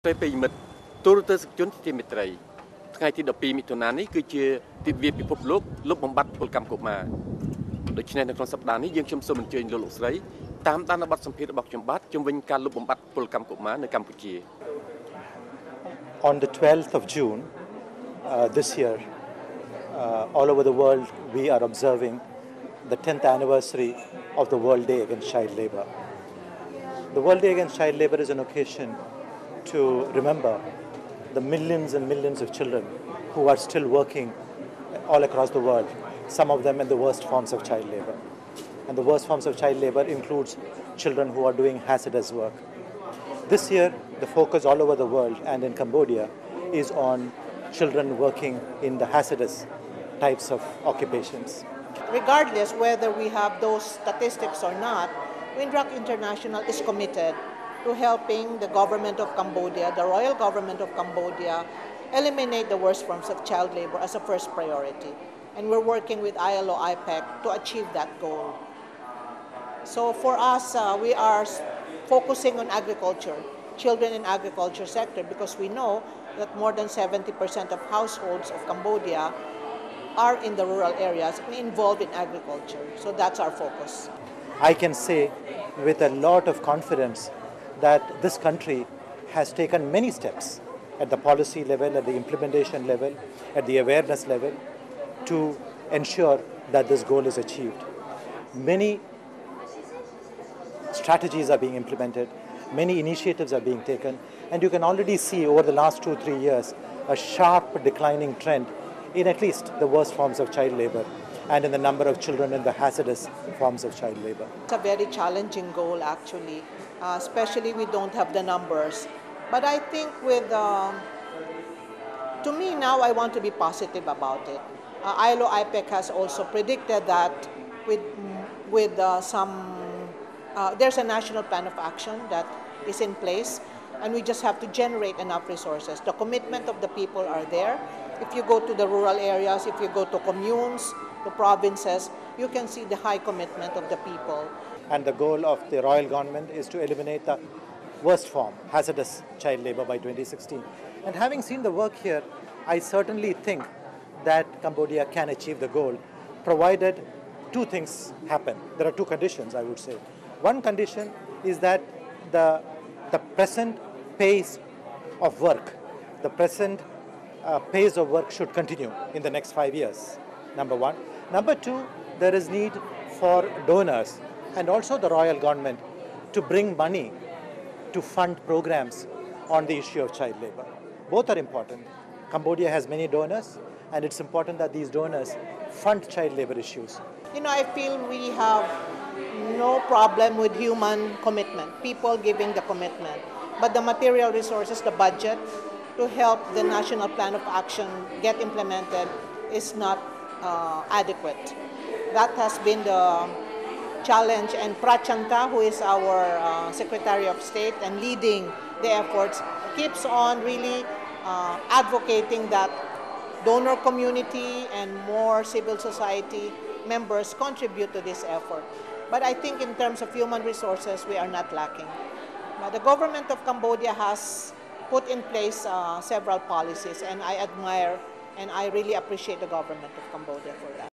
ពេលពីមិត្តទូរទស្សន៍ជនជាមិត្តត្រីថ្ងៃទី12មិថុនានេះគឺជាទិវាពិភពលោកលុបបំបាត់ពលកម្មកុមារដូច្នេះនៅក្នុងសប្តាហ៍នេះយើងខ្ញុំសូមអញ្ជើញលោកស្រីតាមដានបទសម្ភាសន៍របស់ខ្ញុំបាទជុំវិញការលុបបំបាត់ពលកម្មកុមារនៅកម្ពុជា On the 12th of June this year, all over the world we are observing the 10th anniversary of the World Day Against Child Labour. The World Day Against Child Labour is an occasion to remember the millions and millions of children who are still working all across the world, some of them in the worst forms of child labour. And the worst forms of child labour includes children who are doing hazardous work. This year, the focus all over the world and in Cambodia is on children working in the hazardous types of occupations. Regardless whether we have those statistics or not, Windruck International is committed to helping the government of Cambodia, the royal government of Cambodia, eliminate the worst forms of child labor as a first priority. And we're working with ILO IPEC to achieve that goal. So for us, we are focusing on agriculture, children in agriculture sector, because we know that more than 70% of households of Cambodia are in the rural areas involved in agriculture. So that's our focus. I can say with a lot of confidence that this country has taken many steps at the policy level, at the implementation level, at the awareness level to ensure that this goal is achieved. Many strategies are being implemented, many initiatives are being taken, and you can already see over the last 2-3 years a sharp declining trend in at least the worst forms of child labor and in the number of children in the hazardous forms of child labor. It's a very challenging goal actually, especially we don't have the numbers. But I think to me now I want to be positive about it. ILO IPEC has also predicted that there's a national plan of action that is in place, and we just have to generate enough resources. The commitment of the people are there. If you go to the rural areas, if you go to communes, to provinces, you can see the high commitment of the people. And the goal of the royal government is to eliminate the worst form, hazardous child labor by 2016. And having seen the work here, I certainly think that Cambodia can achieve the goal, provided two things happen. There are two conditions, I would say. One condition is that the present pace of work, the present pace of work should continue in the next 5 years, number one. Number two, there is need for donors and also the royal government to bring money to fund programs on the issue of child labor. Both are important. Cambodia has many donors, and it's important that these donors fund child labor issues. You know, I feel we have no problem with human commitment, people giving the commitment. But the material resources, the budget, to help the national plan of action get implemented is not adequate. That has been the challenge, and Prachanta, who is our Secretary of State and leading the efforts, keeps on really advocating that donor community and more civil society members contribute to this effort. But I think in terms of human resources, we are not lacking. But the government of Cambodia has put in place several policies, and I admire and I really appreciate the government of Cambodia for that.